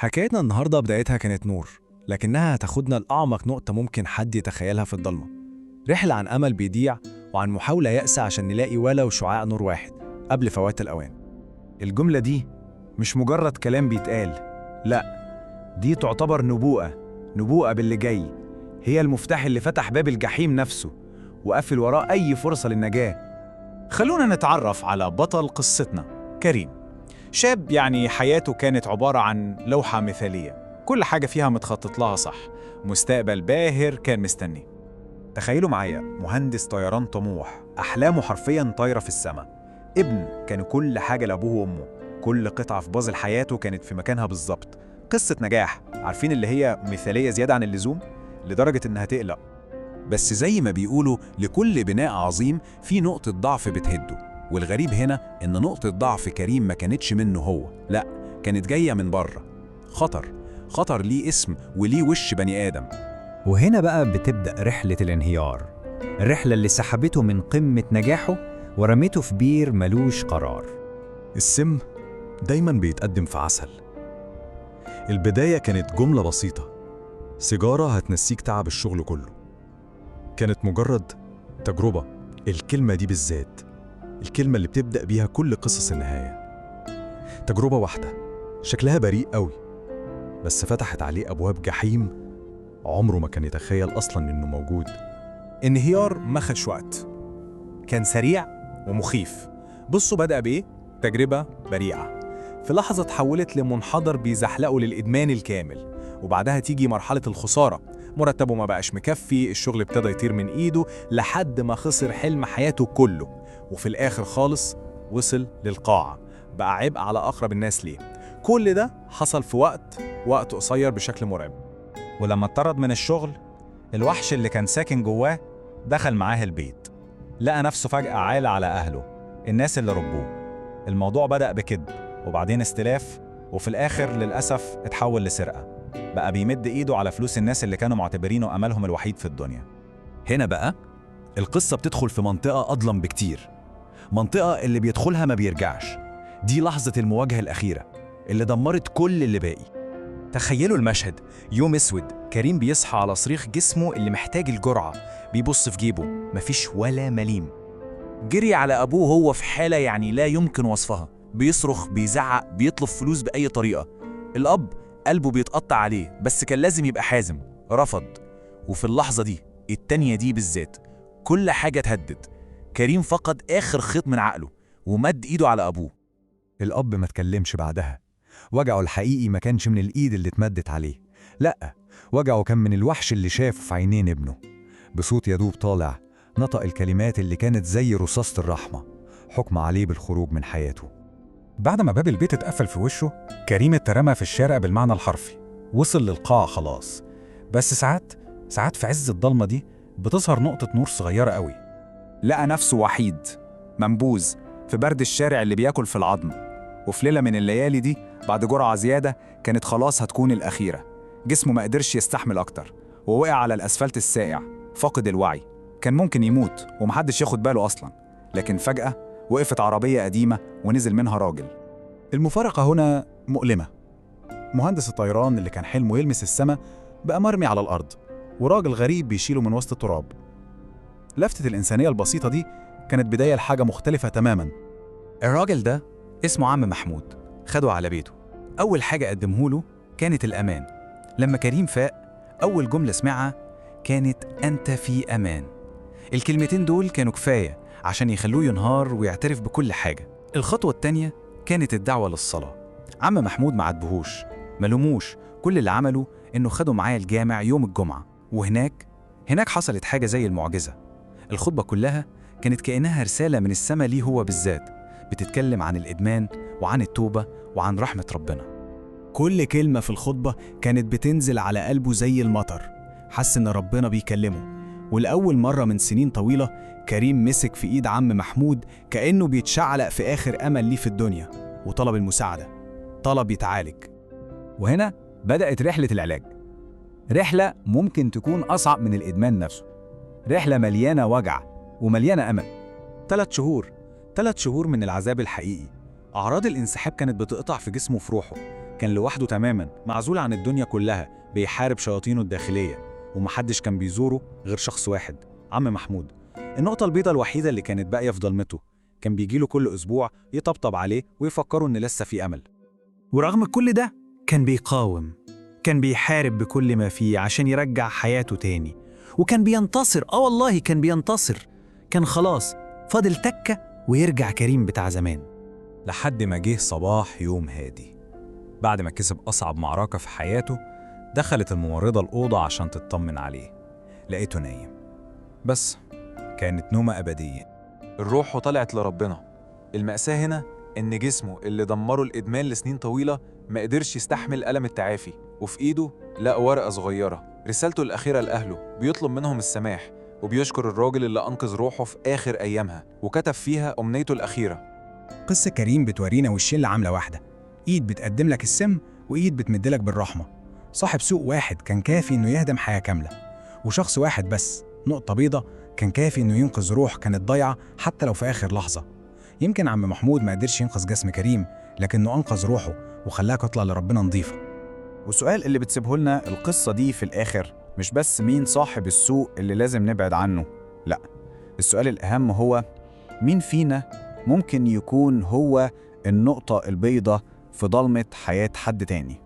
حكايتنا النهاردة بدايتها كانت نور، لكنها هتاخدنا لأعمق نقطة ممكن حد يتخيلها في الضلمة. رحلة عن أمل بيضيع، وعن محاولة يأسى عشان نلاقي ولو شعاع نور واحد قبل فوات الأوان. الجملة دي مش مجرد كلام بيتقال، لأ، دي تعتبر نبوءة باللي جاي. هي المفتاح اللي فتح باب الجحيم نفسه وقفل وراه أي فرصة للنجاة. خلونا نتعرف على بطل قصتنا، كريم. شاب حياته كانت عبارة عن لوحة مثالية، كل حاجة فيها متخطط لها صح، مستقبل باهر كان مستني. تخيلوا معايا مهندس طيران طموح، أحلامه حرفياً طايرة في السماء. ابن كان كل حاجة لأبوه وأمه، كل قطعة في بازل حياته كانت في مكانها بالظبط. قصة نجاح، عارفين اللي هي مثالية زيادة عن اللزوم لدرجة إنها تقلق. بس زي ما بيقولوا لكل بناء عظيم في نقطة ضعف بتهده، والغريب هنا إن نقطة ضعف كريم ما كانتش منه هو، لأ، كانت جاية من بره. خطر ليه اسم وليه وش بني آدم. وهنا بقى بتبدأ رحلة الانهيار، الرحلة اللي سحبته من قمة نجاحه ورميته في بير ملوش قرار. السم دايما بيتقدم في عسل. البداية كانت جملة بسيطة: سيجارة هتنسيك تعب الشغل كله. كانت مجرد تجربة. الكلمة دي بالذات، الكلمة اللي بتبدأ بيها كل قصص النهاية. تجربة واحدة شكلها بريء قوي، بس فتحت عليه أبواب جحيم عمره ما كان يتخيل أصلاً إنه موجود. انهيار ما خدش وقت، كان سريع ومخيف. بصوا بدأ بإيه؟ تجربة بريئة، في لحظة اتحولت لمنحدر بيزحلقه للإدمان الكامل، وبعدها تيجي مرحلة الخسارة. مرتبه ما بقاش مكفي، الشغل ابتدى يطير من إيده لحد ما خسر حلم حياته كله، وفي الآخر خالص وصل للقاعة، بقى عبء على أقرب الناس ليه. كل ده حصل في وقت قصير بشكل مرعب. ولما اتطرد من الشغل، الوحش اللي كان ساكن جواه دخل معاه البيت، لقى نفسه فجأة عالة على أهله، الناس اللي ربوه. الموضوع بدأ بكذب وبعدين استلاف، وفي الآخر للأسف اتحول لسرقة. بقى بيمد إيده على فلوس الناس اللي كانوا معتبرينه أملهم الوحيد في الدنيا. هنا بقى القصة بتدخل في منطقة أظلم بكتير، منطقة اللي بيدخلها ما بيرجعش. دي لحظة المواجهة الأخيرة اللي دمرت كل اللي باقي. تخيلوا المشهد، يوم اسود، كريم بيصحى على صريخ جسمه اللي محتاج الجرعة، بيبص في جيبه مفيش ولا مليم. جري على أبوه هو في حالة لا يمكن وصفها، بيصرخ بيزعق بيطلب فلوس بأي طريقة. الأب قلبه بيتقطع عليه، بس كان لازم يبقى حازم، رفض. وفي اللحظة دي التانية دي بالذات كل حاجة اتهدد. كريم فقد آخر خيط من عقله ومد إيده على أبوه. الأب ما تكلمش بعدها. وجعه الحقيقي ما كانش من الإيد اللي اتمدت عليه، لأ، وجعه كان من الوحش اللي شافه في عينين ابنه. بصوت يدوب طالع نطق الكلمات اللي كانت زي رصاصة الرحمة، حكم عليه بالخروج من حياته. بعد ما باب البيت اتقفل في وشه، كريم اترمى في الشارع بالمعنى الحرفي، وصل للقاع خلاص. بس ساعات في عز الضلمة دي بتظهر نقطة نور صغيرة قوي. لقى نفسه وحيد منبوذ في برد الشارع اللي بياكل في العظم. وفي ليلة من الليالي دي، بعد جرعة زيادة كانت خلاص هتكون الأخيرة، جسمه ما قدرش يستحمل أكتر ووقع على الأسفلت الساقع فاقد الوعي. كان ممكن يموت ومحدش ياخد باله أصلا، لكن فجأة وقفت عربية قديمة ونزل منها راجل. المفارقة هنا مؤلمة. مهندس الطيران اللي كان حلمه يلمس السماء بقى مرمي على الأرض، وراجل غريب بيشيله من وسط التراب. لفتة الإنسانية البسيطة دي كانت بداية لحاجة مختلفة تماما. الراجل ده اسمه عم محمود، خده على بيته. أول حاجة قدمهوله كانت الأمان. لما كريم فاق، أول جملة سمعها كانت أنت في أمان. الكلمتين دول كانوا كفاية عشان يخلوه ينهار ويعترف بكل حاجة. الخطوة التانية كانت الدعوة للصلاة. عم محمود ما عاتبهوش، ملوموش، كل اللي عمله إنه خده معاه الجامع يوم الجمعة، وهناك حصلت حاجة زي المعجزة. الخطبة كلها كانت كأنها رسالة من السماء ليه هو بالذات، بتتكلم عن الإدمان وعن التوبة وعن رحمة ربنا. كل كلمة في الخطبة كانت بتنزل على قلبه زي المطر، حس إن ربنا بيكلمه. ولأول مرة من سنين طويلة كريم مسك في إيد عم محمود كأنه بيتشعلق في آخر أمل ليه في الدنيا، وطلب المساعدة، طلب يتعالج. وهنا بدأت رحلة العلاج، رحلة ممكن تكون أصعب من الإدمان نفسه، رحلة مليانة وجع ومليانة أمل. 3 شهور من العذاب الحقيقي. أعراض الانسحاب كانت بتقطع في جسمه وفي روحه، كان لوحده تماما، معزول عن الدنيا كلها، بيحارب شياطينه الداخلية، ومحدش كان بيزوره غير شخص واحد، عم محمود، النقطة البيضاء الوحيدة اللي كانت باقية في ضلمته. كان بيجيله كل أسبوع يطبطب عليه ويفكره إن لسه في أمل. ورغم كل ده كان بيقاوم، كان بيحارب بكل ما فيه عشان يرجع حياته تاني، وكان بينتصر. والله كان بينتصر. كان خلاص فاضل تكة ويرجع كريم بتاع زمان. لحد ما جه صباح يوم هادي، بعد ما كسب أصعب معركة في حياته. دخلت الممرضة الأوضة عشان تطمن عليه، لقيته نايم، بس كانت نومة أبدية. الروح طلعت لربنا. المأساة هنا إن جسمه اللي دمره الإدمان لسنين طويلة ما قدرش يستحمل ألم التعافي، وفي إيده لقى ورقة صغيرة، رسالته الأخيرة لأهله، بيطلب منهم السماح وبيشكر الراجل اللي أنقذ روحه في آخر أيامها، وكتب فيها أمنيته الأخيرة. قصة كريم بتورينا وشين لعاملة واحدة، إيد بتقدم لك السم وإيد بتمدلك بالرحمة. صاحب سوق واحد كان كافي إنه يهدم حياة كاملة، وشخص واحد بس، نقطة بيضة، كان كافي إنه ينقذ روح كانت ضايعة حتى لو في آخر لحظة. يمكن عم محمود ما قدرش ينقذ جسم كريم، لكنه أنقذ روحه وخلاها تطلع لربنا نظيفة. والسؤال اللي بتسيبه لنا القصة دي في الآخر مش بس مين صاحب السوق اللي لازم نبعد عنه، لأ، السؤال الأهم هو مين فينا ممكن يكون هو النقطة البيضاء في ضلمة حياة حد تاني.